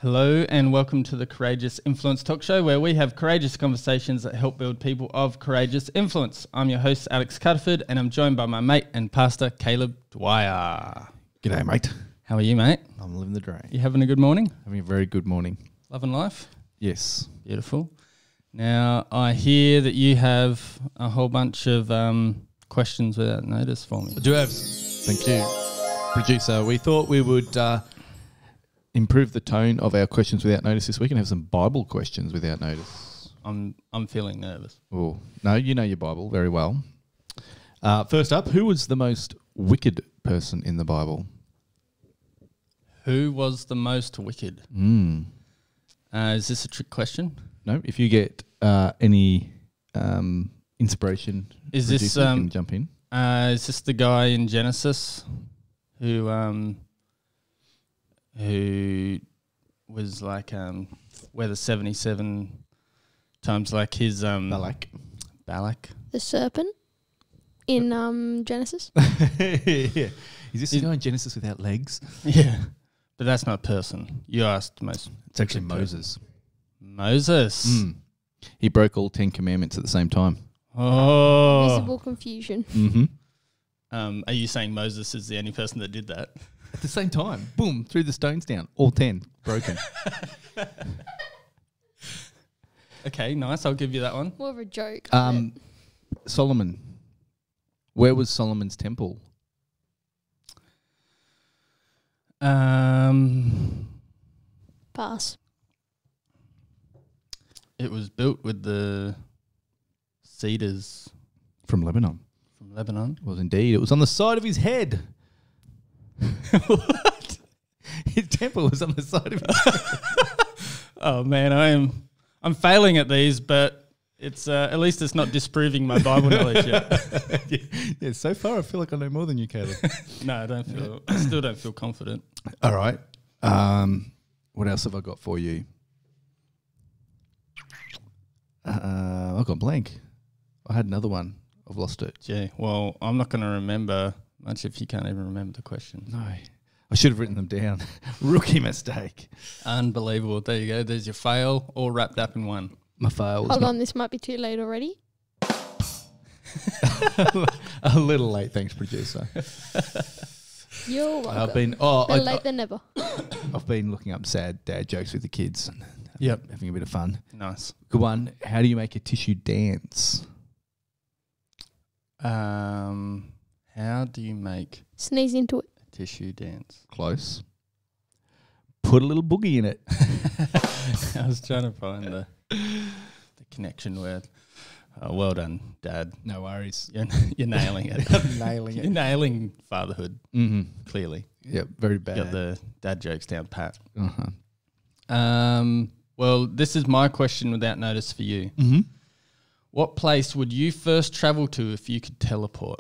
Hello and welcome to the Courageous Influence Talk Show, where we have courageous conversations that help build people of courageous influence. I'm your host, Alex Cuttiford, and I'm joined by my mate and pastor, Caleb Dwyer. G'day, mate. How are you, mate? I'm living the dream. You having a good morning? Having a very good morning. Loving life? Yes. Beautiful. Now, I hear that you have a whole bunch of questions without notice for me. I do have. Thank you, producer. We thought we would improve the tone of our questions without notice this week and have some Bible questions without notice. I'm feeling nervous. Oh, no, you know your Bible very well. First up, who was the most wicked person in the Bible? Who was the most wicked? Is this a trick question? No, if you get any inspiration, Is this you can jump in. Is this the guy in Genesis who was like where the 77 times like his Balak? The serpent in Genesis? Yeah. Is this the guy in Genesis without legs? Yeah. But that's not a person. You asked most. It's actually Moses. Moses. He broke all 10 commandments at the same time. Oh. Visible confusion. Mm-hmm. Are you saying Moses is the only person that did that? At the same time. Boom. Threw the stones down. All 10 broken. Okay, nice. I'll give you that one. More of a joke. Solomon. Where was Solomon's temple? Pass. It was built with the cedars From Lebanon. from Lebanon. It was indeed. It was on the side of his head. What? His temple was on the side of his head. Oh man, I'm failing at these, but it's at least it's not disproving my Bible knowledge yet. Yeah, so far I feel like I know more than you, Caleb. No, I still don't feel confident. All right. What else have I got for you? I've gone blank. I had another one. I've lost it. Gee, well, I'm not going to remember much if you can't even remember the question. No. I should have written them down. Rookie mistake. Unbelievable. There you go. There's your fail, all wrapped up in one. My fail was Hold on, this might be too late already. a little late, thanks, producer. You're welcome. I've been Better late than never. I've been looking up sad dad jokes with the kids and having a bit of fun. Nice. Good one. How do you make a tissue dance? How do you make Sneeze into it. a tissue dance? Close. Put a little boogie in it. I was trying to find the connection word. Well done, Dad. No worries. You're nailing it. Nailing You're nailing fatherhood, clearly. Yeah, very bad. Got the dad jokes down pat. Uh-huh. Well, this is my question without notice for you. Mm-hmm. What place would you first travel to if you could teleport?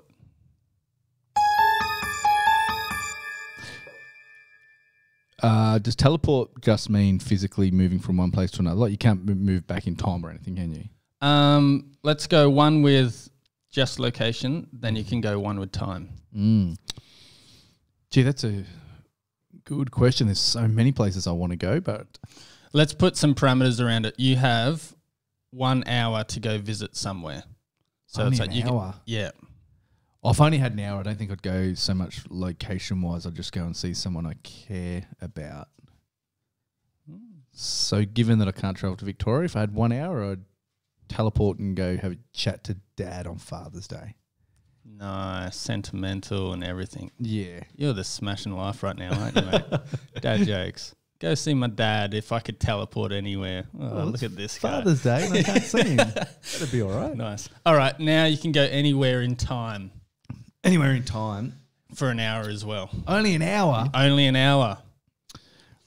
Does teleport just mean physically moving from one place to another? Like you can't move back in time or anything, can you? Let's go one with just location, then you can go one with time. Gee, that's a good question. There's so many places I want to go, but... Let's put some parameters around it. You have 1 hour to go visit somewhere. So Only it's like an hour? Yeah. If I only had an hour, I don't think I'd go so much location-wise. I'd just go and see someone I care about. So given that I can't travel to Victoria, if I had 1 hour, I'd teleport and go have a chat to Dad on Father's Day. Nice, sentimental and everything. Yeah. You're the smashing life right now, aren't you, mate? Dad jokes. Go see my dad if I could teleport anywhere. Oh, look at this guy. Father's Day and I can't see him. That'd be all right. Nice. All right, now you can go anywhere in time. Anywhere in time. For an hour as well. Only an hour? Only an hour.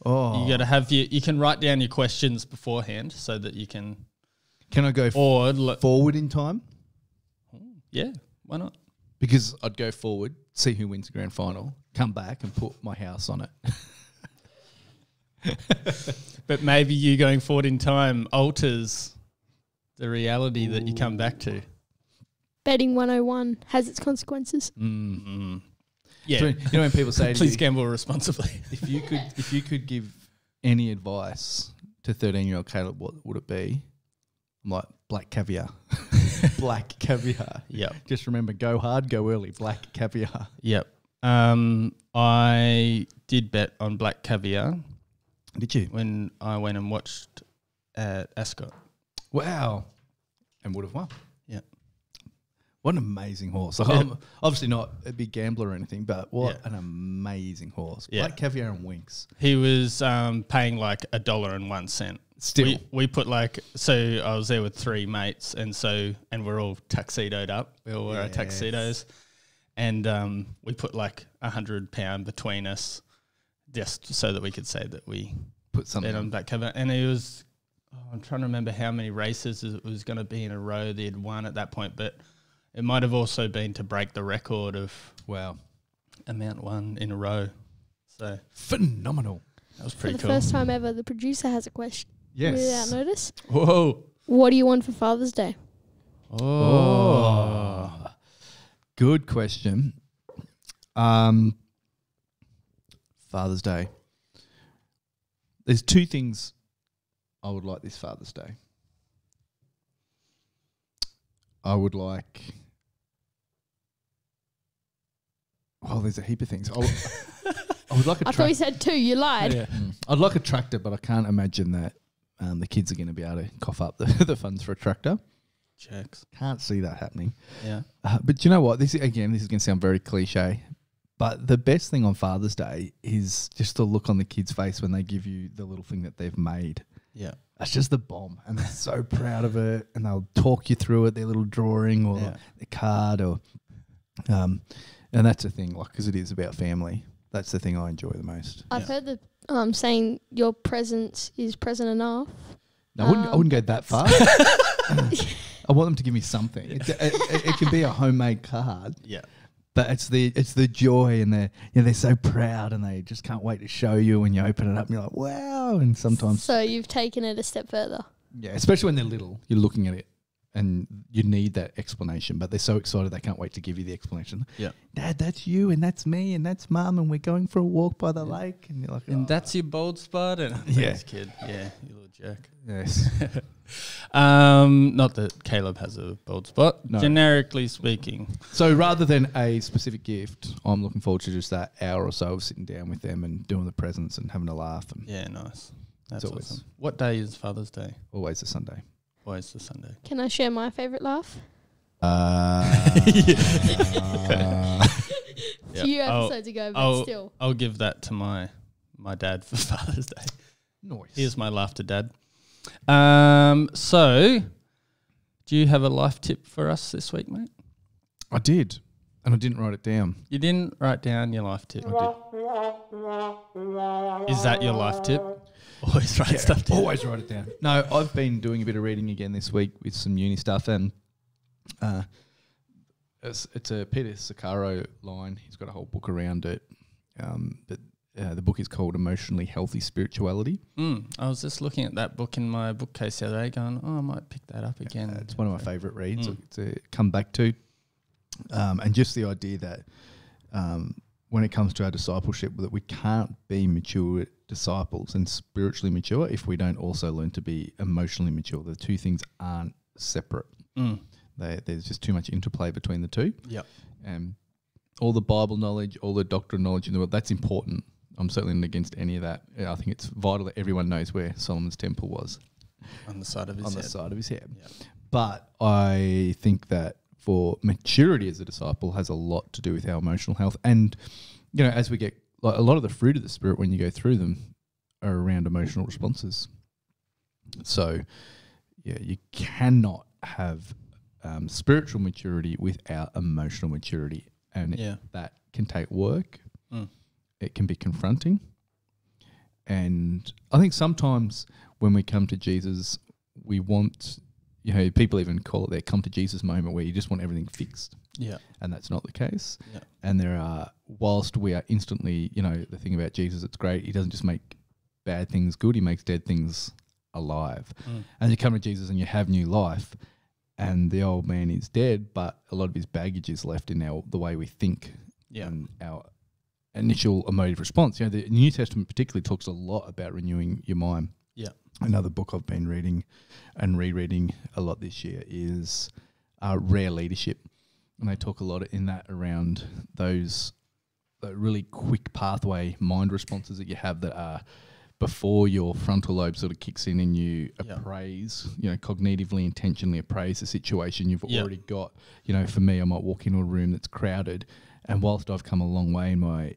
Oh. You got to have you can write down your questions beforehand so that you can... Can I go forward in time? Yeah, why not? Because I'd go forward, see who wins the grand final, come back and put my house on it. But maybe you going forward in time alters the reality that you come back to. Betting 101 has its consequences. Mm-hmm. Yeah. So, you know when people say please gamble responsibly. if you could give any advice to 13-year-old Caleb, what would it be? I'm like, black caviar. Black caviar. Yep. Just remember, go hard, go early. Black caviar. Yep. I did bet on black caviar Did you? when I went and watched at Ascot. Wow. And would have won. Yeah. What an amazing horse. Like, I'm obviously not a big gambler or anything, but what an amazing horse. Yeah. Black caviar and winks. He was paying like $1.01. Still. We put so I was there with 3 mates, and we're all tuxedoed up. We all wore our tuxedos, and we put like £100 between us, just so that we could say that we Put something bet on black caviar. And it was, I'm trying to remember how many races it was going to be in a row that he'd won at that point, but it might have also been to break the record of amount won in a row. So phenomenal. that was For pretty the cool. first time ever, the producer has a question. Yes. Without notice. Whoa. What do you want for Father's Day? Oh. Good question. Father's Day. There's 2 things I would like this Father's Day. I would like... Well, there's a heap of things. I would like a I thought you said 2. You lied. Yeah. I'd like a tractor, but I can't imagine that the kids are going to be able to cough up the funds for a tractor. Checks. Can't see that happening. Yeah. But you know what? This is going to sound very cliche, but the best thing on Father's Day is just the look on the kids' face when they give you the little thing that they've made. Yeah. That's just the bomb, and they're so proud of it, and they'll talk you through it, their little drawing or their card, or and that's the thing, like, because it is about family. That's the thing I enjoy the most. I've heard the saying your presence is present enough. No, I wouldn't go that far. I want them to give me something. It can be a homemade card. Yeah. But it's the joy, and they're so proud, and they just can't wait to show you when you open it up and you're like, wow. And sometimes, So you've taken it a step further. yeah, especially when they're little, you're looking at it and you need that explanation, but they're so excited they can't wait to give you the explanation. Yeah. Dad, that's you, and that's me, and that's Mum, and we're going for a walk by the lake, and you're like, And that's your bold spot. And thanks, kid. Yeah, you little jerk. yes. Not that Caleb has a bold spot. No. Generically speaking. So rather than a specific gift, I'm looking forward to just that hour or so of sitting down with them and doing the presents and having a laugh. And Yeah, nice. That's always- awesome. What day is Father's Day? always a Sunday. Always the Sunday. Can I share my favourite laugh? Yep. Few episodes ago, but still. I'll give that to my dad for Father's Day. Nice. Here's my laughter, Dad. So, do you have a life tip for us this week, mate? I did, and I didn't write it down. You didn't write down your life tip. I did. Is that your life tip? Always write stuff down. Always write it down. No, I've been doing a bit of reading again this week with some uni stuff, and it's a Peter Saccaro line. He's got a whole book around it. But the book is called Emotionally Healthy Spirituality. I was just looking at that book in my bookcase the other day going, I might pick that up again. It's one of my favourite reads to come back to. And just the idea that when it comes to our discipleship, that we can't be mature disciples and spiritually mature if we don't also learn to be emotionally mature. The 2 things aren't separate. There's just too much interplay between the 2. Yep. And all the Bible knowledge, all the doctrine knowledge in the world, that's important. I'm certainly not against any of that. I think it's vital that everyone knows where Solomon's temple was. On the side of his head. The side of his head. Yep. But I think that for maturity as a disciple has a lot to do with our emotional health. And, you know, as we get, like, a lot of the fruit of the Spirit when you go through them are around emotional responses. So, yeah, you cannot have spiritual maturity without emotional maturity. And that can take work. It can be confronting. And I think sometimes when we come to Jesus, we want, you know, people even call it their come to Jesus moment where you just want everything fixed. Yeah. And that's not the case. Yeah. And there are, whilst we are instantly, you know, the thing about Jesus, it's great. He doesn't just make bad things good. He makes dead things alive. And you come to Jesus and you have new life, and the old man is dead, but a lot of his baggage is left in the way we think and our initial emotive response. The New Testament particularly talks a lot about renewing your mind. Yeah. Another book I've been reading and rereading a lot this year is Rare Leadership. And they talk a lot in that around those really quick pathway mind responses that you have that are before your frontal lobe sort of kicks in and you appraise, cognitively, intentionally appraise the situation you've already got. For me, I might walk into a room that's crowded, and whilst I've come a long way in my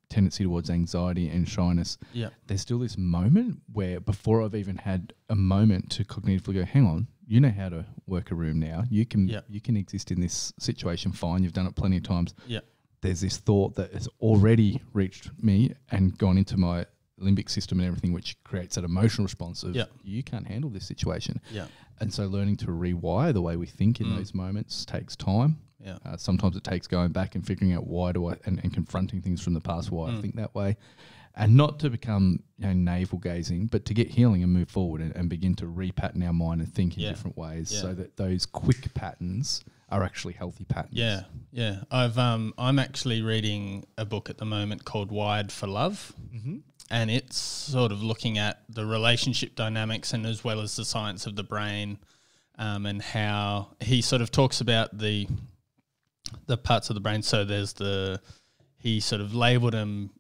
tendency towards anxiety and shyness, there's still this moment where before I've even had a moment to cognitively go, hang on, you know how to work a room now. You can exist in this situation fine. You've done it plenty of times. Yeah. There's this thought that has already reached me and gone into my limbic system and everything, which creates that emotional response of you can't handle this situation. Yeah. And so learning to rewire the way we think in those moments takes time. Yeah. Sometimes it takes going back and figuring out why do I and confronting things from the past, why I think that way. And not to become navel gazing, but to get healing and move forward and begin to repattern our mind and think in different ways so that those quick patterns are actually healthy patterns. Yeah, yeah. I'm actually reading a book at the moment called Wired for Love, and it's sort of looking at the relationship dynamics and as well as the science of the brain, and how he sort of talks about the parts of the brain. So there's he sort of labelled them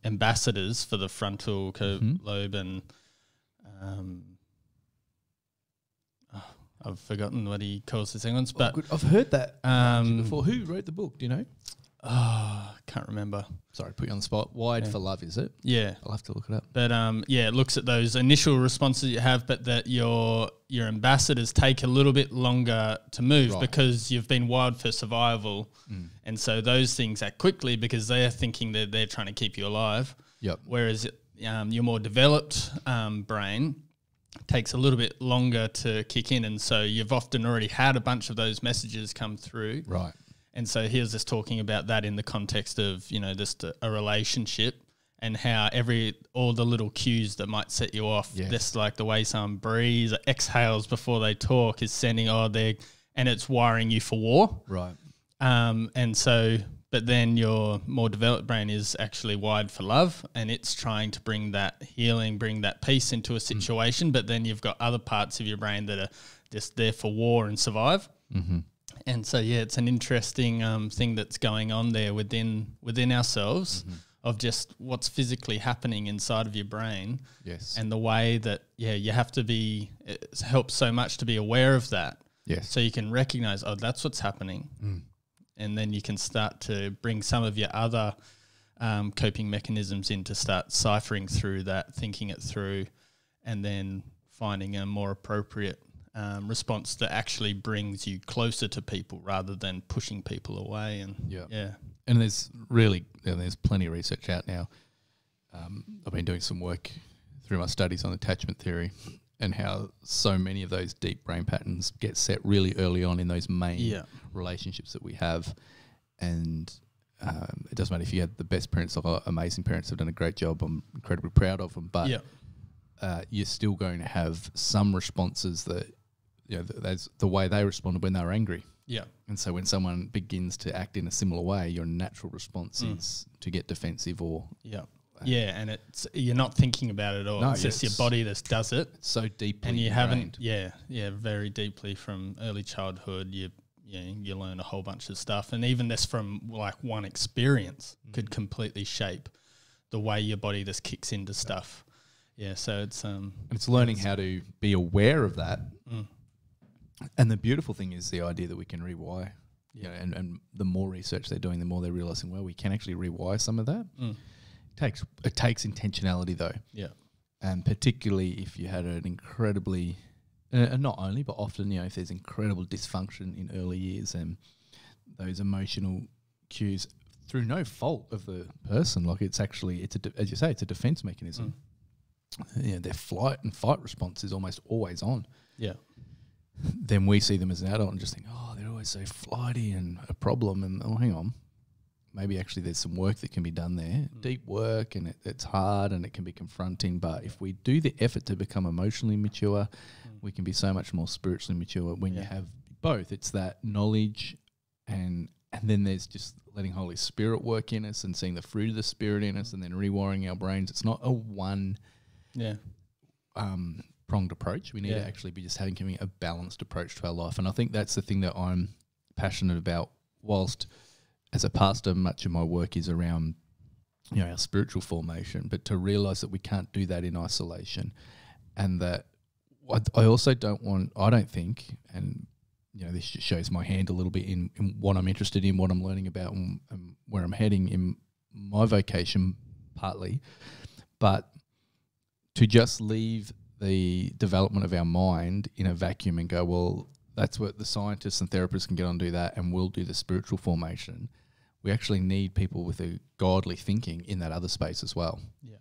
ambassadors for the frontal lobe and I've forgotten what he calls the sequence, but good. I've heard that before. Who wrote the book? Do you know? Oh, can't remember. Sorry, put you on the spot. Wired for Love, is it? Yeah, I'll have to look it up. But it looks at those initial responses you have, but that your ambassadors take a little bit longer to move because you've been wired for survival, and so those things act quickly because they're thinking that they're trying to keep you alive. Yep. Whereas your more developed brain takes a little bit longer to kick in, and so you've often already had a bunch of those messages come through. Right. And so he was just talking about that in the context of, just a relationship and how all the little cues that might set you off, just like the way someone breathes or exhales before they talk is sending, and it's wiring you for war. Right. And so, but then your more developed brain is actually wired for love, and it's trying to bring that healing, bring that peace into a situation. But then you've got other parts of your brain that are just there for war and survive. Mm-hmm. And so, it's an interesting thing that's going on there within ourselves of just what's physically happening inside of your brain. Yes. And the way that, you have to be, it helps so much to be aware of that. Yes. So you can recognize, that's what's happening. And then you can start to bring some of your other coping mechanisms in to start ciphering through that, thinking it through, and then finding a more appropriate response that actually brings you closer to people rather than pushing people away. And and there's plenty of research out now. I've been doing some work through my studies on attachment theory and how so many of those deep brain patterns get set really early on in those main relationships that we have. And it doesn't matter if you had the best parents or amazing parents who've done a great job. I'm incredibly proud of them, but you're still going to have some responses that, that's the way they responded when they were angry. Yeah. And so when someone begins to act in a similar way, your natural response is to get defensive or... and you're not thinking about it at all. No, it's just your body that does it. It's so deeply and you ingrained. Haven't, very deeply from early childhood. You learn a whole bunch of stuff, and even this from like one experience could completely shape the way your body just kicks into stuff. Yeah, so it's learning how to be aware of that. And the beautiful thing is the idea that we can rewire. And the more research they're doing, the more they're realizing, we can actually rewire some of that. It takes intentionality though. Yeah. And particularly if you had an incredibly, and not only, but often, if there's incredible dysfunction in early years and those emotional cues through no fault of the person, like as you say, it's a defense mechanism. Their flight and fight response is almost always on. Yeah. Then we see them as an adult and just think, they're always so flighty and a problem. And hang on, maybe actually there's some work that can be done there, deep work, and it's hard and it can be confronting. But if we do the effort to become emotionally mature, we can be so much more spiritually mature when you have both. It's that knowledge and And then there's just letting Holy Spirit work in us and seeing the fruit of the Spirit in us and then rewiring our brains. It's not a one pronged approach. We need to actually be just having a balanced approach to our life. And I think that's the thing that I'm passionate about. Whilst as a pastor, much of my work is around, our spiritual formation, but to realise that we can't do that in isolation, and that I also I don't think, and this just shows my hand a little bit in what I'm interested in, what I'm learning about, and where I'm heading in my vocation, partly, but to just leave the development of our mind in a vacuum and go, well, that's what the scientists and therapists can get on and do that, and we'll do the spiritual formation. We actually need people with a godly thinking in that other space as well. Yeah.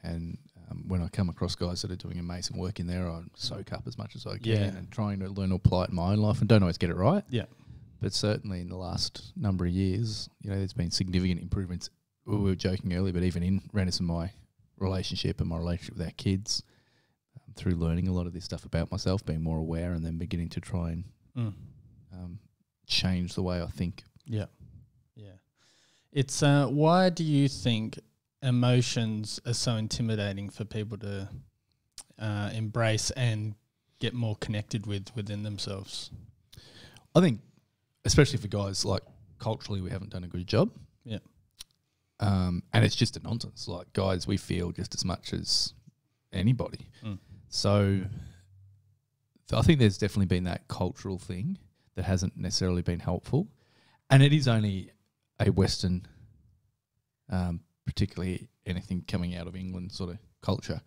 And when I come across guys that are doing amazing work in there, I soak up as much as I can and trying to learn to apply it in my own life, and don't always get it right. Yeah. But certainly in the last number of years, there's been significant improvements. We were joking earlier, but even in Rennis and my relationship and my relationship with our kids, through learning a lot of this stuff about myself, being more aware, and then beginning to try and change the way I think. Yeah. Yeah. It's why do you think emotions are so intimidating for people to embrace and get more connected within themselves? I think, especially for guys, like culturally, we haven't done a good job. Yeah. And it's just a nonsense. Like, guys, we feel just as much as anybody. So I think there's definitely been that cultural thing that hasn't necessarily been helpful. And it is only a Western, particularly anything coming out of England sort of culture.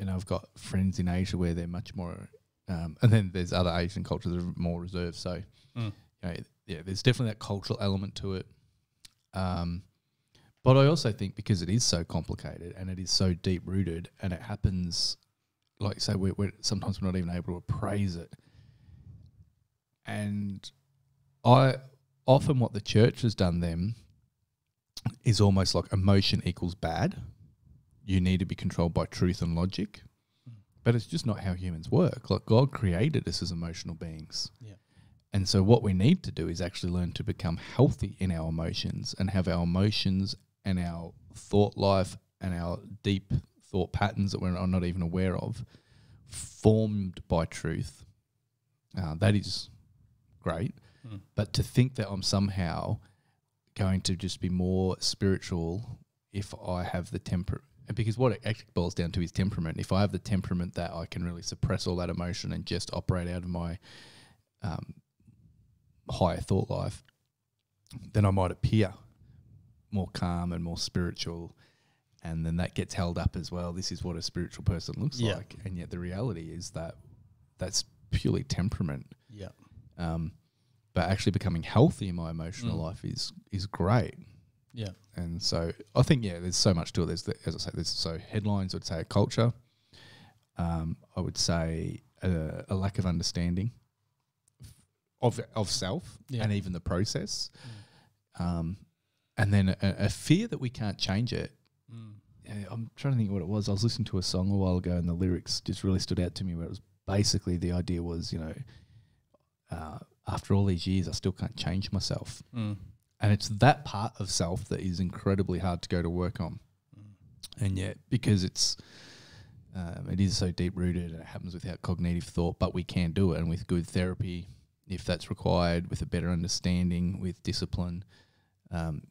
I've got friends in Asia where they're much more, and then there's other Asian cultures that are more reserved. So, there's definitely that cultural element to it. But I also think because it is so complicated and it is so deep-rooted, and it happens, like you say, we're sometimes we're not even able to appraise it. And often what the church has done then is almost like emotion equals bad. You need to be controlled by truth and logic. But it's just not how humans work. Like, God created us as emotional beings. Yeah. And so what we need to do is actually learn to become healthy in our emotions and have our emotions and our thought life and our deep thought patterns that we're not even aware of formed by truth. That is great. But to think that I'm somehow going to just be more spiritual if I have the temper, because what it actually boils down to is temperament. If I have the temperament that I can really suppress all that emotion and just operate out of my higher thought life, then I might appear more calm and more spiritual, and then that gets held up as well. This is what a spiritual person looks like, and yet the reality is that that's purely temperament. Yeah. But actually becoming healthy in my emotional life is great. Yeah. And so I think, there's so much to it. As I say, there's headlines would say a culture. I would say a lack of understanding of self and even the process. And then a fear that we can't change it. I'm trying to think of what it was. I was listening to a song a while ago, and the lyrics just really stood out to me, where it was basically the idea was, after all these years, I still can't change myself. And it's that part of self that is incredibly hard to go to work on. And yet, because it is so deep-rooted and it happens without cognitive thought, but we can do it, and with good therapy, if that's required, with a better understanding, with discipline,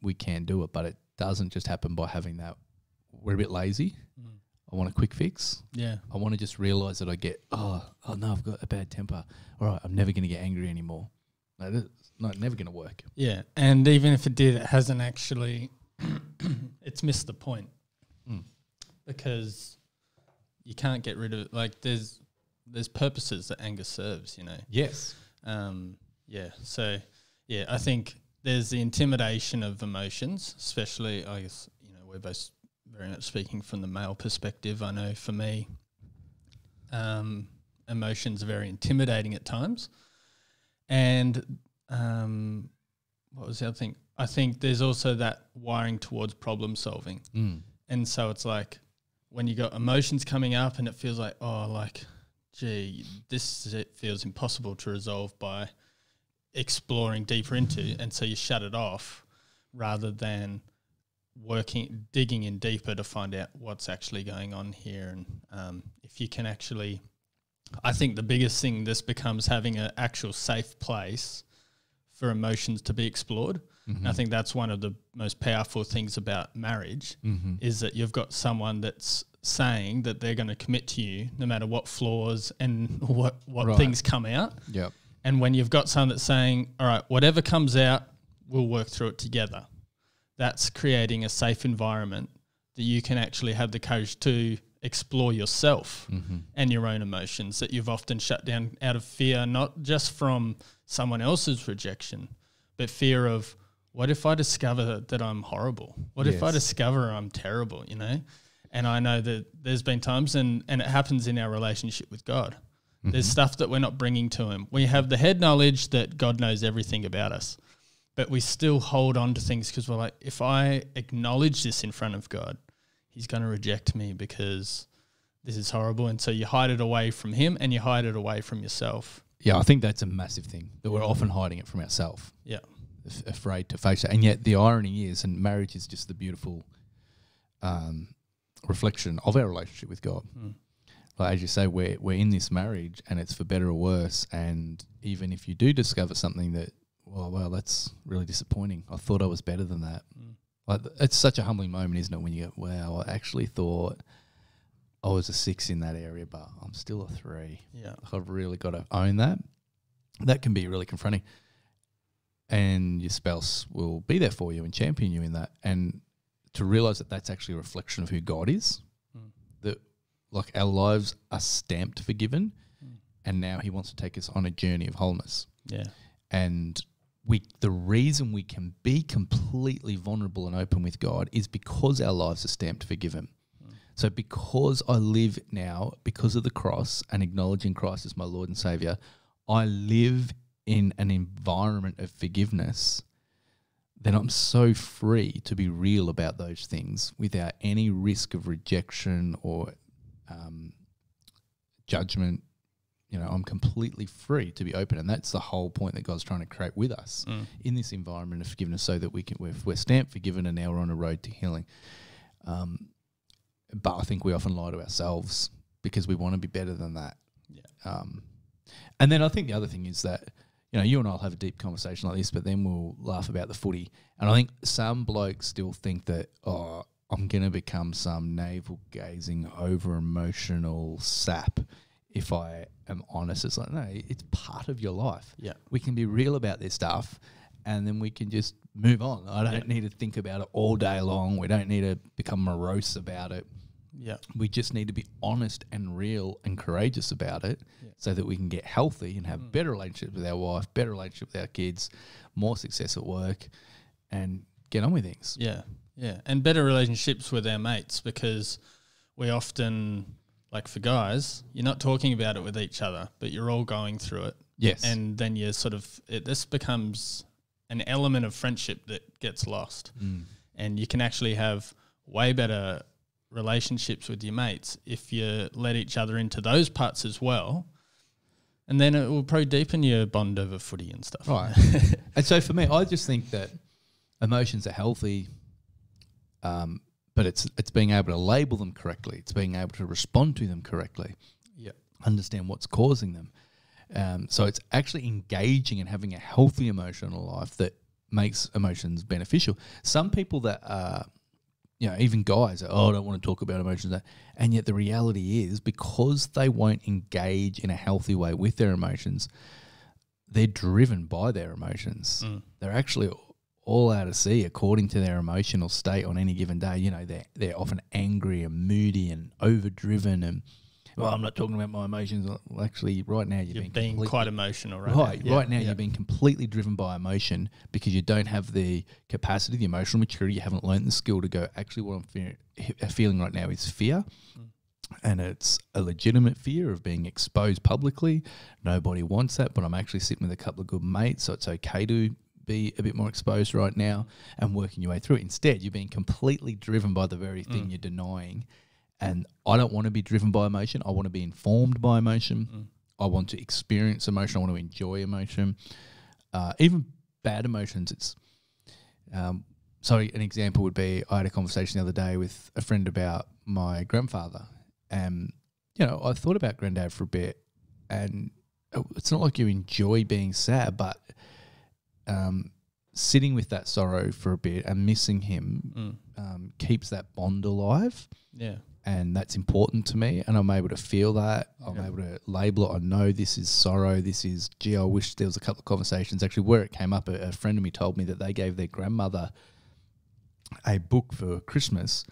we can do it. But it doesn't just happen by having that. We're a bit lazy. I want a quick fix. Yeah. I want to just realise that I get, oh no, I've got a bad temper. All right, I'm never going to get angry anymore. No, it's never going to work. Yeah, and even if it did, it hasn't actually, it's missed the point. Because you can't get rid of it. Like, there's purposes that anger serves, Yes. So, I think there's the intimidation of emotions, especially, I guess, we're both very much speaking from the male perspective. I know for me, emotions are very intimidating at times. And what was the other thing? I think there's also that wiring towards problem solving. And so it's like when you got emotions coming up and it feels like, this feels impossible to resolve by exploring deeper into, and so you shut it off rather than digging in deeper to find out what's actually going on here. And if you can actually, I think the biggest thing this becomes having an actual safe place for emotions to be explored. And I think that's one of the most powerful things about marriage is that you've got someone that's saying that they're going to commit to you no matter what flaws and what things come out. Yep. And when you've got someone that's saying, all right, whatever comes out, we'll work through it together. That's creating a safe environment that you can actually have the courage to explore yourself and your own emotions that you've often shut down out of fear, not just from someone else's rejection, but fear of, what if I discover that I'm horrible? What if I discover I'm terrible, you know? And I know that there's been times, and it happens in our relationship with God. There's stuff that we're not bringing to him. We have the head knowledge that God knows everything about us, but we still hold on to things because we're like, if I acknowledge this in front of God, he's going to reject me because this is horrible. And so you hide it away from him and you hide it away from yourself. Yeah, I think that's a massive thing, that we're often hiding it from ourselves. Yeah. Afraid to face it. And yet the irony is, and marriage is just the beautiful reflection of our relationship with God. Like, as you say, we're in this marriage and it's for better or worse. And even if you do discover something that, well, that's really disappointing. I thought I was better than that. Like, it's such a humbling moment, isn't it, when you go, wow, I actually thought I was a 6 in that area, but I'm still a 3. Yeah. I've really got to own that. That can be really confronting. And your spouse will be there for you and champion you in that. And to realise that that's actually a reflection of who God is, that like our lives are stamped forgiven, and now he wants to take us on a journey of wholeness. Yeah. And the reason we can be completely vulnerable and open with God is because our lives are stamped forgiven. So because I live now, because of the cross and acknowledging Christ as my Lord and Saviour, I live in an environment of forgiveness, then I'm so free to be real about those things without any risk of rejection or judgment. You know, I'm completely free to be open. And that's the whole point that God's trying to create with us in this environment of forgiveness, so that we're stamped forgiven and now we're on a road to healing. But I think we often lie to ourselves because we want to be better than that. Yeah. And then I think the other thing is that, you know, you and I'll have a deep conversation like this, but then we'll laugh about the footy. And I think some blokes still think that, oh, I'm going to become some navel-gazing, over-emotional sap if I am honest. It's like, no, it's part of your life. Yeah. We can be real about this stuff and then we can just move on. I don't need to think about it all day long. We don't need to become morose about it. Yeah. We just need to be honest and real and courageous about it so that we can get healthy and have better relationships with our wife, better relationship with our kids, more success at work, and get on with things. Yeah. Yeah. And better relationships with our mates, because we often, like for guys, you're not talking about it with each other, but you're all going through it. Yes. And then you're sort of, this becomes an element of friendship that gets lost. And you can actually have way better relationships with your mates if you let each other into those parts as well, and then it will probably deepen your bond over footy and stuff. Right. And so for me, I just think that emotions are healthy, but it's being able to label them correctly. It's being able to respond to them correctly. Yeah. Understand what's causing them. So it's actually engaging and having a healthy emotional life that makes emotions beneficial. Some people that are, you know, even guys, I don't want to talk about emotions. And yet the reality is, because they won't engage in a healthy way with their emotions, they're driven by their emotions. They're actually all out of sea according to their emotional state on any given day. You know, they're often angry and moody and overdriven and, well, I'm not talking about my emotions. Well, actually, right now you're being quite emotional, right? Right now you're being completely driven by emotion because you don't have the capacity, the emotional maturity. You haven't learned the skill to go, actually what I'm feeling right now is fear. And it's a legitimate fear of being exposed publicly. Nobody wants that, but I'm actually sitting with a couple of good mates, so it's okay to be a bit more exposed right now, and working your way through it. Instead, you're being completely driven by the very thing you're denying. And I don't want to be driven by emotion. I want to be informed by emotion. I want to experience emotion. I want to enjoy emotion. even bad emotions. It's so an example would be I had a conversation the other day with a friend about my grandfather, and I thought about granddad for a bit, and it's not like you enjoy being sad, but sitting with that sorrow for a bit and missing him keeps that bond alive. Yeah. And that's important to me, and I'm able to feel that. I'm able to label it. I know this is sorrow. This is, gee, I wish there was a couple of conversations. Actually, where it came up, a friend of me told me that they gave their grandmother a book for Christmas,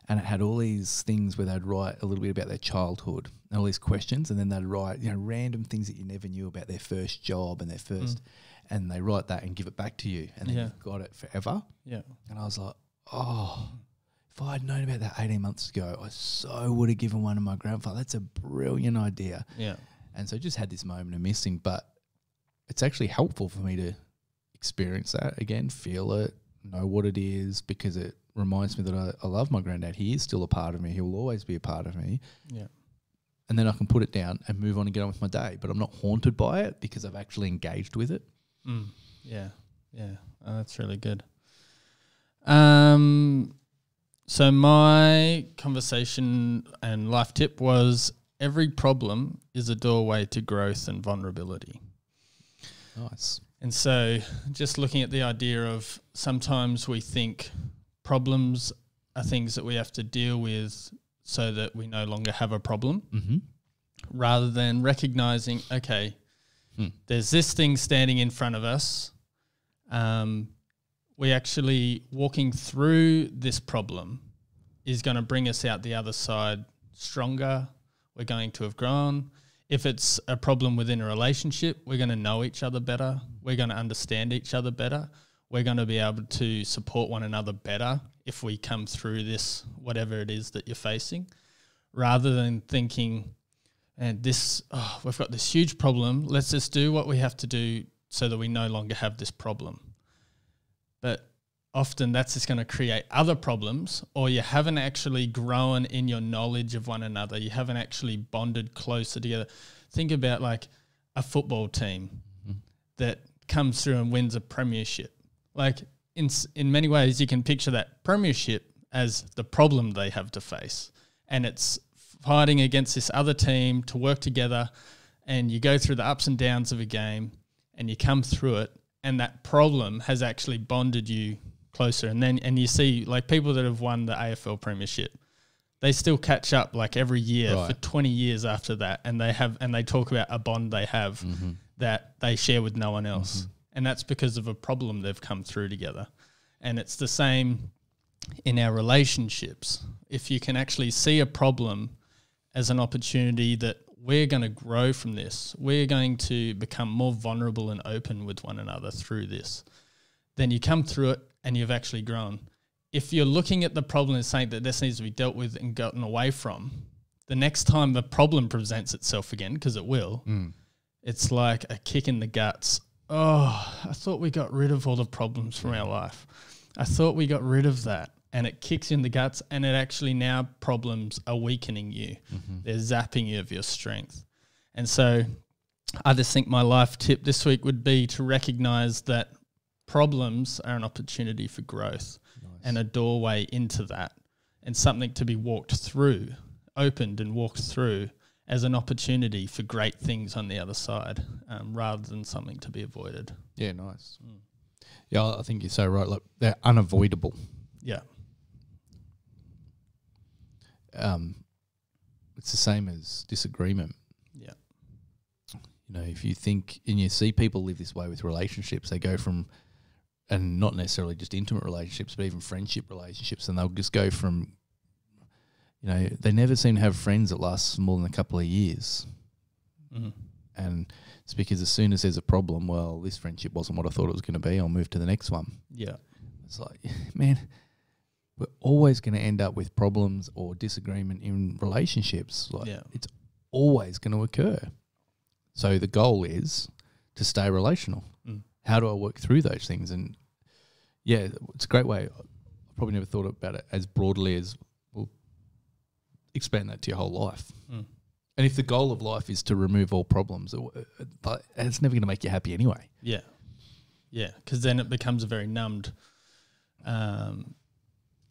and it had all these things where they'd write a little bit about their childhood and all these questions, and then they'd write, random things that you never knew about their first job and their first, and they write that and give it back to you, and then you've got it forever. Yeah. And I was like, oh, if I'd known about that 18 months ago, I so would have given one to my grandfather. That's a brilliant idea. Yeah. And so I just had this moment of missing, but it's actually helpful for me to experience that again, feel it, know what it is, because it reminds me that I love my granddad. He is still a part of me. He will always be a part of me. Yeah. And then I can put it down and move on and get on with my day, but I'm not haunted by it because I've actually engaged with it. Yeah. Yeah. Oh, that's really good. So my conversation and life tip was every problem is a doorway to growth and vulnerability. Nice. And so just looking at the idea of sometimes we think problems are things that we have to deal with so that we no longer have a problem, rather than recognizing, okay, there's this thing standing in front of us. We actually walking through this problem is going to bring us out the other side stronger. We're going to have grown. If it's a problem within a relationship, we're going to know each other better. We're going to understand each other better. We're going to be able to support one another better if we come through this, whatever it is that you're facing, rather than thinking, and we've got this huge problem. Let's just do what we have to do so that we no longer have this problem. But often that's just going to create other problems, or you haven't actually grown in your knowledge of one another. You haven't actually bonded closer together. Think about like a football team that comes through and wins a premiership. Like in many ways, you can picture that premiership as the problem they have to face. And it's fighting against this other team to work together, and you go through the ups and downs of a game and you come through it, and that problem has actually bonded you closer. And you see like people that have won the AFL premiership, they still catch up like every year for 20 years after that, and they talk about a bond they have that they share with no one else. And that's because of a problem they've come through together. And it's the same in our relationships. If you can actually see a problem as an opportunity that we're going to grow from this, we're going to become more vulnerable and open with one another through this, then you come through it and you've actually grown. If you're looking at the problem and saying that this needs to be dealt with and gotten away from, the next time the problem presents itself again, because it will, it's like a kick in the guts. Oh, I thought we got rid of all the problems from our life. I thought we got rid of that. And it kicks you in the guts, and it actually now problems are weakening you. They're zapping you of your strength. And so I just think my life tip this week would be to recognize that problems are an opportunity for growth and a doorway into that, and something to be walked through, opened and walked through as an opportunity for great things on the other side, rather than something to be avoided. Yeah, nice. Yeah, I think you're so right. Like, they're unavoidable. Yeah. It's the same as disagreement. Yeah. If you think and you see people live this way with relationships, they go from, and not necessarily just intimate relationships, but even friendship relationships, and they'll just go from, they never seem to have friends that last more than a couple of years. And it's because as soon as there's a problem, well, this friendship wasn't what I thought it was going to be, I'll move to the next one. Yeah. It's like, man, we're always going to end up with problems or disagreement in relationships. It's always going to occur. So the goal is to stay relational. How do I work through those things? And yeah, it's a great way. I probably never thought about it as broadly as, well, expand that to your whole life. And if the goal of life is to remove all problems, it's never going to make you happy anyway. Yeah. Yeah, because then it becomes a very numbed.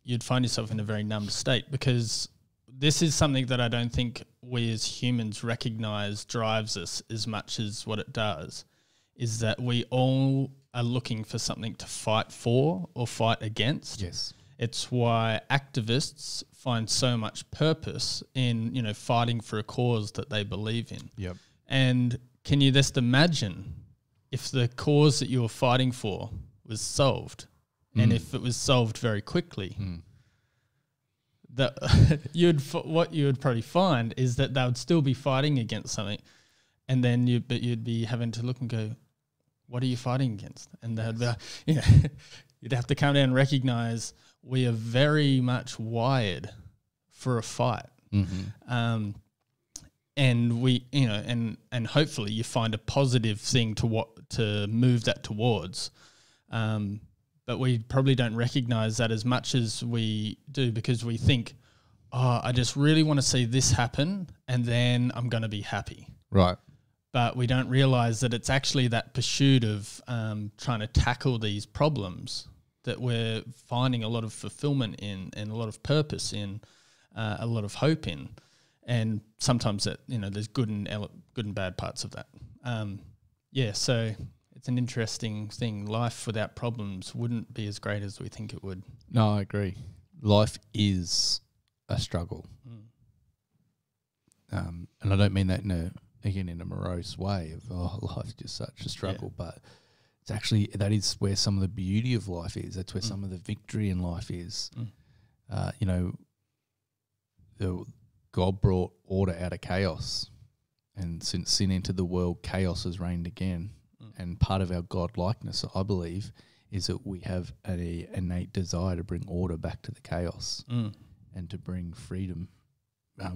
You'd find yourself in a very numbed state, because this is something that I don't think we as humans recognize drives us as much as what it does, is that we all are looking for something to fight for or fight against. Yes. It's why activists find so much purpose in, fighting for a cause that they believe in. Yep. And can you just imagine if the cause that you were fighting for was solved, and if it was solved very quickly, that what you would probably find is that they would still be fighting against something, and then you'd be having to look and go, what are you fighting against? And they'd be like, you'd have to come down and recognize we are very much wired for a fight. Mm-hmm. And we, and hopefully you find a positive thing to move that towards. But we probably don't recognize that as much as we do, because we think, I just really want to see this happen and then I'm going to be happy. Right. But we don't realize that it's actually that pursuit of trying to tackle these problems that we're finding a lot of fulfillment in, and a lot of purpose in, a lot of hope in. And sometimes that, there's good and bad parts of that. So it's an interesting thing. Life without problems wouldn't be as great as we think it would. No, I agree. Life is a struggle. And I don't mean that in a morose way of, life's just such a struggle, but it's actually, that is where some of the beauty of life is. That's where some of the victory in life is. God brought order out of chaos, and since sin entered the world, chaos has reigned again. And part of our God-likeness, I believe, is that we have an innate desire to bring order back to the chaos and to bring freedom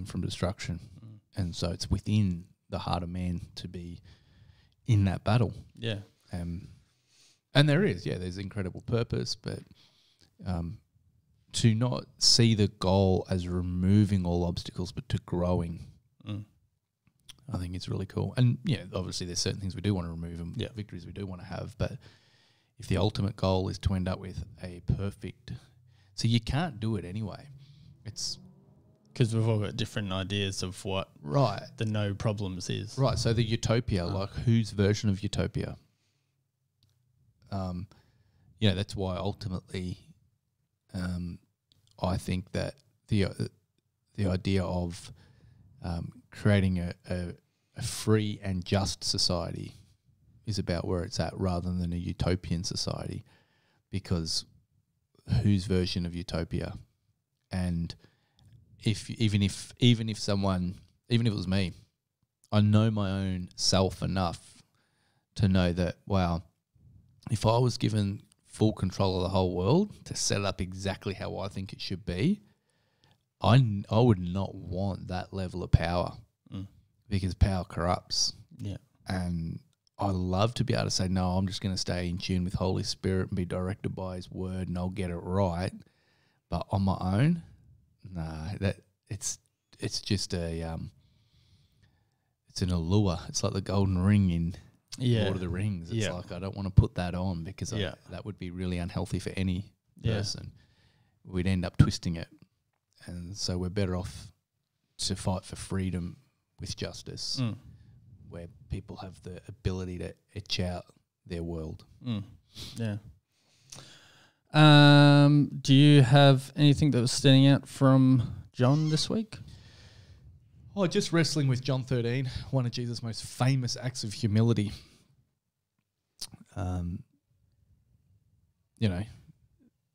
from destruction. And so it's within the heart of man to be in that battle. Yeah. And there's incredible purpose, but to not see the goal as removing all obstacles, but to growing, I think it's really cool. And obviously there's certain things we do want to remove and victories we do want to have, but if the ultimate goal is to end up with a perfect, so you can't do it anyway. It's because we've all got different ideas of what the no problems is. Right. So the utopia, like whose version of utopia? That's why ultimately, I think that the idea of creating a free and just society is about where it's at, rather than a utopian society, because whose version of utopia? And even if it was me, I know my own self enough to know that, wow, if I was given full control of the whole world to set it up exactly how I think it should be, I would not want that level of power, because power corrupts. Yeah. And I love to be able to say, no, I'm just going to stay in tune with Holy Spirit and be directed by His Word, and I'll get it right. But on my own, it's just it's an allure. It's like the golden ring in Lord of the Rings. It's like, I don't want to put that on, because that would be really unhealthy for any person. We'd end up twisting it. And so we're better off to fight for freedom with justice, where people have the ability to etch out their world. Yeah. Do you have anything that was standing out from John this week? Oh, just wrestling with John 13, one of Jesus' most famous acts of humility. The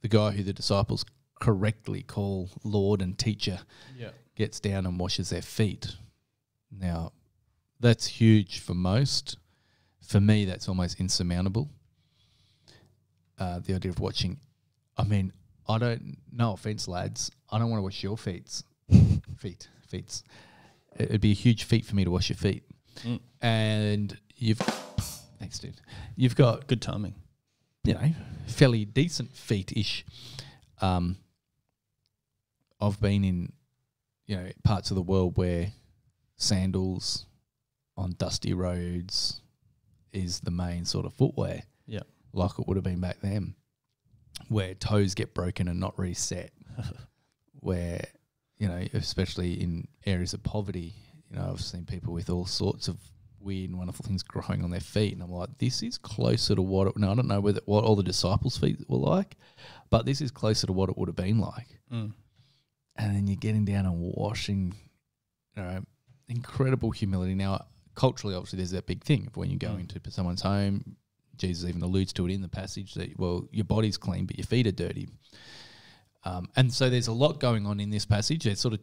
guy who the disciples correctly call Lord and Teacher gets down and washes their feet. Now, that's huge for most. For me, that's almost insurmountable. The idea of watching, no offense, lads, I don't want to wash your feet. It'd be a huge feat for me to wash your feet. And thanks, dude. You've got good timing. Fairly decent feet-ish. I've been in, parts of the world where sandals on dusty roads is the main sort of footwear. Yeah. like it would have been back then, where toes get broken and not reset, where, you know, especially in areas of poverty, you know, I've seen people with all sorts of weird and wonderful things growing on their feet, and I'm like, this is closer to what I don't know what all the disciples' feet were like, but this is closer to what it would have been like. And then you're getting down and washing, you know, incredible humility. Now, culturally, obviously, there's that big thing of when you go into someone's home, Jesus even alludes to it in the passage that, well, your body's clean, but your feet are dirty. And so there's a lot going on in this passage. There's sort of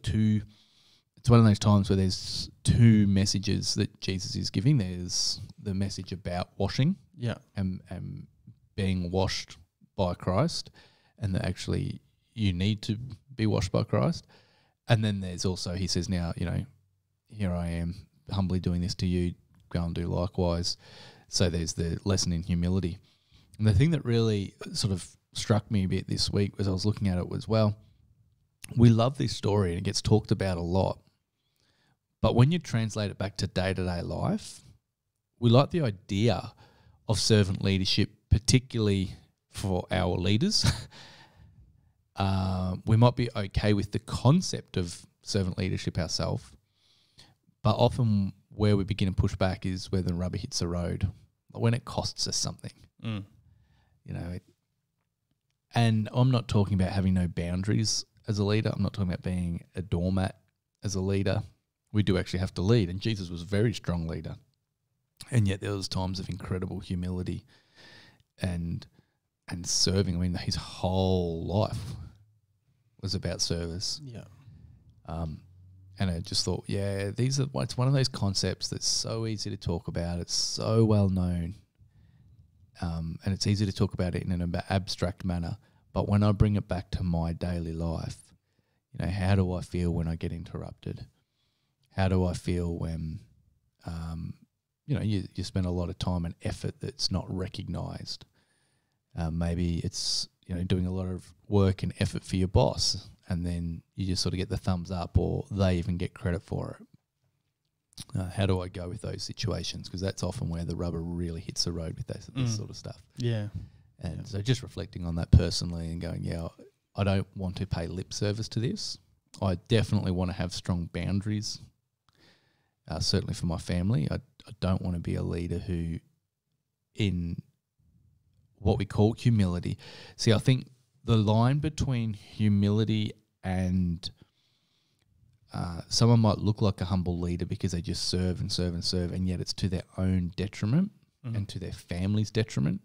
it's one of those times where there's two messages that Jesus is giving. There's the message about washing and being washed by Christ, and that actually you need to be washed by Christ. And then there's also, he says, now, you know, here I am humbly doing this to you, go and do likewise. So there's the lesson in humility. And the thing that really sort of struck me a bit this week as I was looking at it was, well, we love this story and it gets talked about a lot. But when you translate it back to day-to-day life, we like the idea of servant leadership, particularly for our leaders. We might be okay with the concept of servant leadership ourselves, but often where we begin to push back is where the rubber hits the road, when it costs us something. You know, and I'm not talking about having no boundaries as a leader. I'm not talking about being a doormat as a leader. We do actually have to lead, and Jesus was a very strong leader, and yet there was times of incredible humility and serving. I mean, his whole life was about service. And I just thought, it's one of those concepts that's so easy to talk about. It's so well known, and it's easy to talk about it in an abstract manner. But when I bring it back to my daily life, you know, how do I feel when I get interrupted? How do I feel when, you know, you spend a lot of time and effort that's not recognised? Maybe it's, you know, doing a lot of work and effort for your boss, and then you just sort of get the thumbs up, or they even get credit for it. How do I go with those situations? Because that's often where the rubber really hits the road with this sort of stuff. And so just reflecting on that personally and going, I don't want to pay lip service to this. I definitely want to have strong boundaries, certainly for my family. I don't want to be a leader who, in what we call humility. See, I think the line between humility and someone might look like a humble leader because they just serve and serve and serve, and yet it's to their own detriment and to their family's detriment.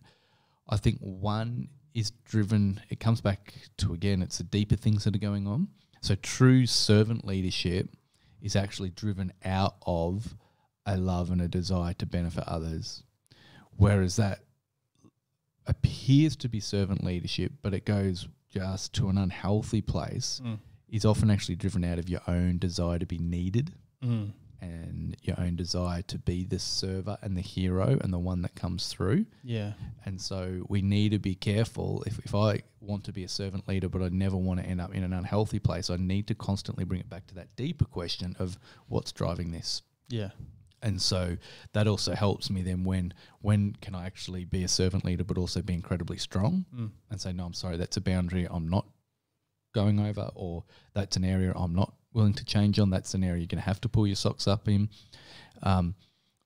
I think one is driven, it comes back to, again, it's the deeper things that are going on. So true servant leadership is actually driven out of a love and a desire to benefit others, whereas that appears to be servant leadership, but it goes just to an unhealthy place, is often actually driven out of your own desire to be needed and your own desire to be the server and the hero and the one that comes through. And so we need to be careful. If I want to be a servant leader but I never want to end up in an unhealthy place, I need to constantly bring it back to that deeper question of what's driving this. And so that also helps me then when can I actually be a servant leader but also be incredibly strong and say, no, I'm sorry, that's a boundary I'm not going over, or that's an area I'm not willing to change on. That's an area you're going to have to pull your socks up in. And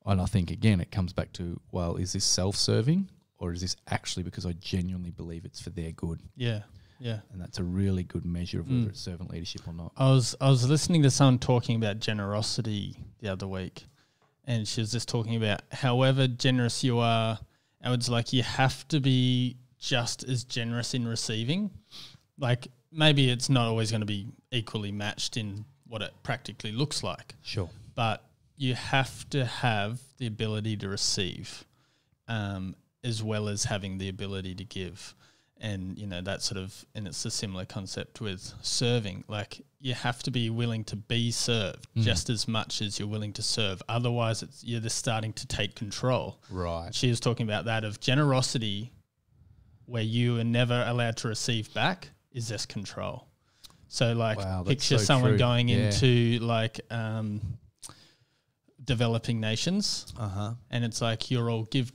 I think, again, it comes back to, well, is this self-serving, or is this actually because I genuinely believe it's for their good? And that's a really good measure of whether it's servant leadership or not. I was listening to someone talking about generosity the other week, and she was just talking about however generous you are, it's like you have to be just as generous in receiving. Like, maybe it's not always going to be equally matched in what it practically looks like. Sure. But you have to have the ability to receive, as well as having the ability to give. And, you know, that sort of, and it's a similar concept with serving. Like, you have to be willing to be served just as much as you're willing to serve. Otherwise, you're just starting to take control. Right. She was talking about that of generosity, where you are never allowed to receive back, is just control. So, like, picture someone going into, like, developing nations, and it's like you're all give,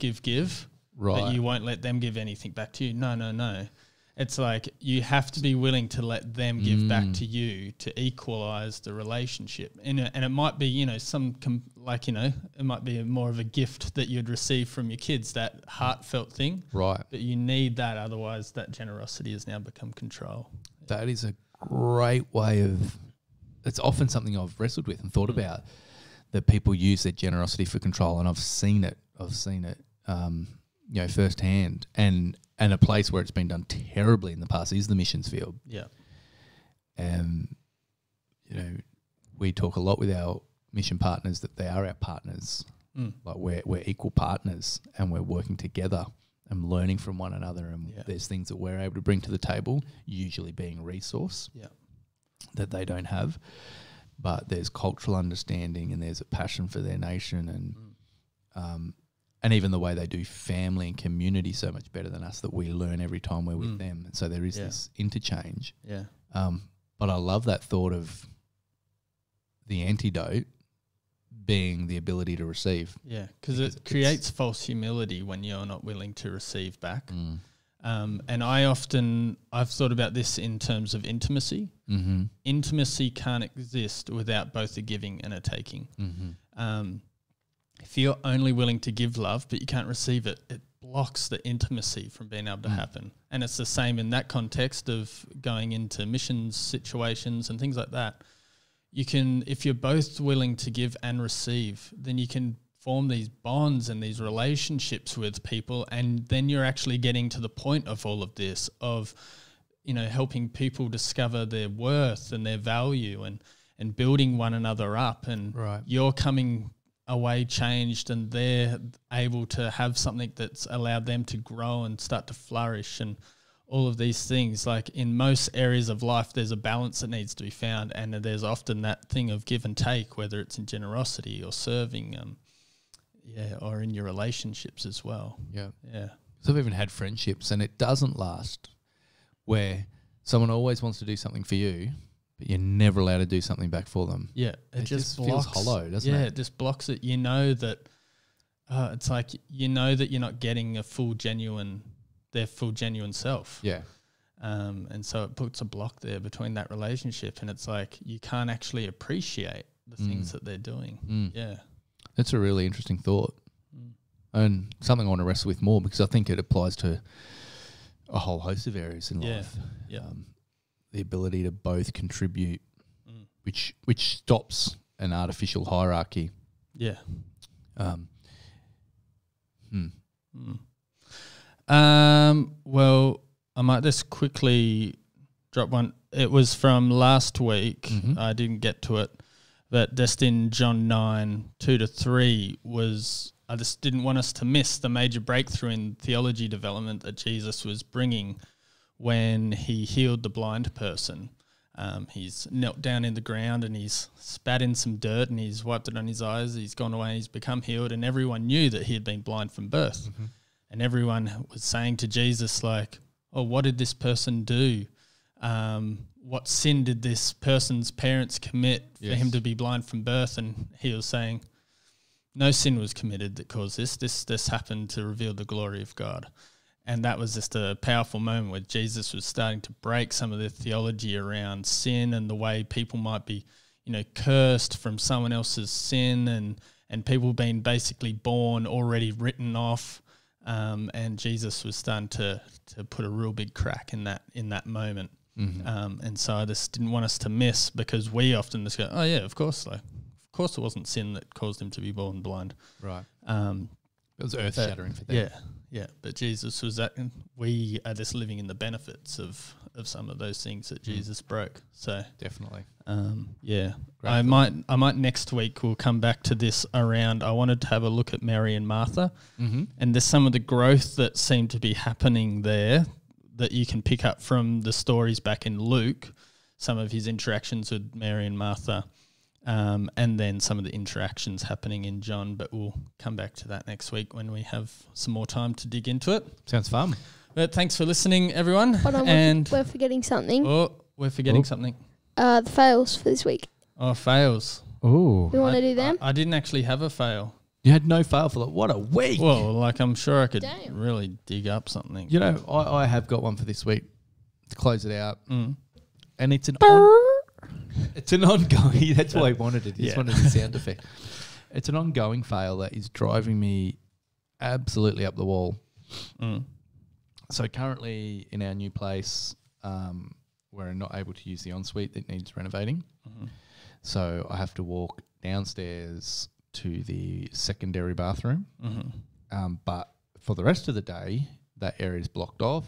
Right. But you won't let them give anything back to you. No. It's like you have to be willing to let them give back to you to equalize the relationship. And it might be, you know, it might be more of a gift that you'd receive from your kids, that heartfelt thing. Right. But you need that, otherwise that generosity has now become control. That is a great way of, it's often something I've wrestled with and thought about, that people use their generosity for control. And I've seen it, you know, firsthand. And a place where it's been done terribly in the past is the missions field. Yeah. And, you know, we talk a lot with our mission partners that they are our partners. Like we're equal partners and we're working together and learning from one another. And there's things that we're able to bring to the table, usually being a resource that they don't have. But there's cultural understanding and there's a passion for their nation and even the way they do family and community so much better than us that we learn every time we're with them. And so there is this interchange. Yeah. But I love that thought of the antidote being the ability to receive. Yeah, because it creates false humility when you're not willing to receive back. And I've thought about this in terms of intimacy. Intimacy can't exist without both a giving and a taking. If you're only willing to give love but you can't receive it, it blocks the intimacy from being able to happen. And it's the same in that context of going into missions situations and things like that. You can, if you're both willing to give and receive, then you can form these bonds and these relationships with people, and then you're actually getting to the point of all of this, of, you know, helping people discover their worth and their value and building one another up, and you're coming away changed and they're able to have something that's allowed them to grow and start to flourish, and all of these things. Like in most areas of life, there's a balance that needs to be found, and there's often that thing of give and take, whether it's in generosity or serving, or in your relationships as well. Yeah. So I've even had friendships, and it doesn't last, where someone always wants to do something for you, but you're never allowed to do something back for them. Yeah, it just feels hollow, doesn't it? Yeah, it just blocks it. You know that it's like, you know that you're not getting their full genuine self. Yeah. And so it puts a block there between that relationship, and it's like you can't actually appreciate the things that they're doing. Yeah. That's a really interesting thought, and something I want to wrestle with more, because I think it applies to a whole host of areas in life. Yeah. The ability to both contribute, which stops an artificial hierarchy. Yeah. Well, I might just quickly drop one. It was from last week. I didn't get to it, but just in John 9:2-3 was, I just didn't want us to miss the major breakthrough in theology development that Jesus was bringing when he healed the blind person. He's knelt down in the ground and he's spat in some dirt and he's wiped it on his eyes. He's gone away and he's become healed, and everyone knew that he had been blind from birth. And everyone was saying to Jesus, like, oh, what did this person do? What sin did this person's parents commit for him to be blind from birth? And he was saying, no sin was committed that caused this. This happened to reveal the glory of God. And that was just a powerful moment where Jesus was starting to break some of the theology around sin and the way people might be, you know, cursed from someone else's sin, and people being basically born already written off. And Jesus was starting to put a real big crack in that moment. And so I just didn't want us to miss, because we often just go, oh yeah, of course it wasn't sin that caused him to be born blind. Right. It was earth shattering for them. Yeah. But Jesus was that, and we are just living in the benefits of some of those things that Jesus broke. So definitely. Yeah. I might next week we'll come back to this around. I wanted to have a look at Mary and Martha, and there's some of the growth that seemed to be happening there that you can pick up from the stories back in Luke, some of his interactions with Mary and Martha, and then some of the interactions happening in John. But we'll come back to that next week when we have some more time to dig into it. Sounds fun. But thanks for listening, everyone. Hold on, and we're forgetting something. Oh, we're forgetting something. The fails for this week. Oh, fails. Oh. We want to do them? I didn't actually have a fail. You had no fail for like, what a week. Well, like I'm sure I could Damn. really dig up something. You know, I have got one for this week to close it out. Mm. And it's an ongoing, that's why I wanted it. He just wanted the sound effect. It's an ongoing fail that is driving me absolutely up the wall. Mm. So currently in our new place, we're not able to use the ensuite that needs renovating. Mm-hmm. So I have to walk downstairs to the secondary bathroom. Mm-hmm. But for the rest of the day, that area is blocked off,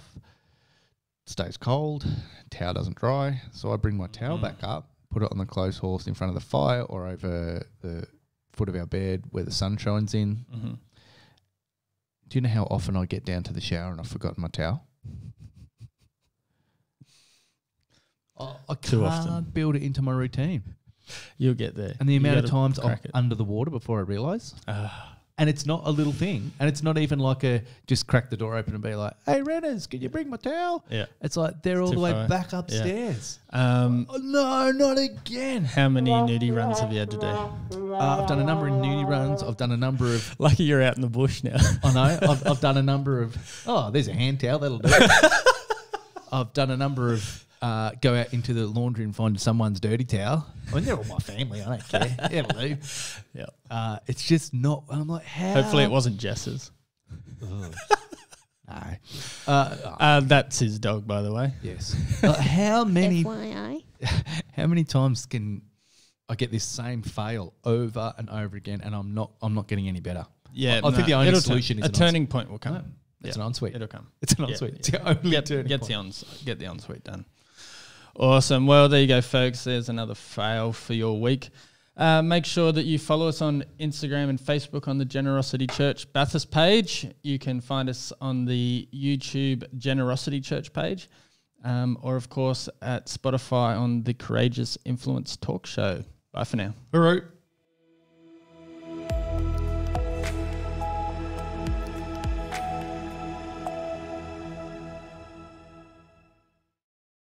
stays cold, towel doesn't dry. So I bring my towel back up, put it on the clothes horse in front of the fire or over the foot of our bed where the sun shines in. Mm-hmm. Do you know how often I get down to the shower and I've forgotten my towel? I Too can't often. build it into my routine. You'll get there. And the You amount of gotta times I'm crack it. under the water before I realise. And it's not a little thing. And it's not even like a just crack the door open and be like, hey, Renners, can you bring my towel? Yeah. It's like they're all too the way far. back upstairs. Um, Oh, no, not again. how many nudie runs have you had to do? I've done a number of nudie runs. I've done a number of, Lucky you're out in the bush now. I know, I've done a number of, there's a hand towel, that'll do it. I've done a number of, go out into the laundry and find someone's dirty towel. I mean, they're all my family. I don't care. It'll do. Yeah. It's just not. I'm like, how? Hopefully it wasn't Jess's. No. That's his dog, by the way. Yes. How many? FYI. How many times can I get this same fail over and over again, and I'm not getting any better? Yeah. I think the only it'll solution is a an turning point will come. No, it's an ensuite. It'll come. It's an ensuite. It's the only turning Get point. get the ensuite done. Awesome. Well, there you go, folks. There's another fail for your week. Make sure that you follow us on Instagram and Facebook on the Generosity Church Bathurst page. You can find us on the YouTube Generosity Church page, or of course at Spotify on the Courageous Influence Talk Show. Bye for now. All right.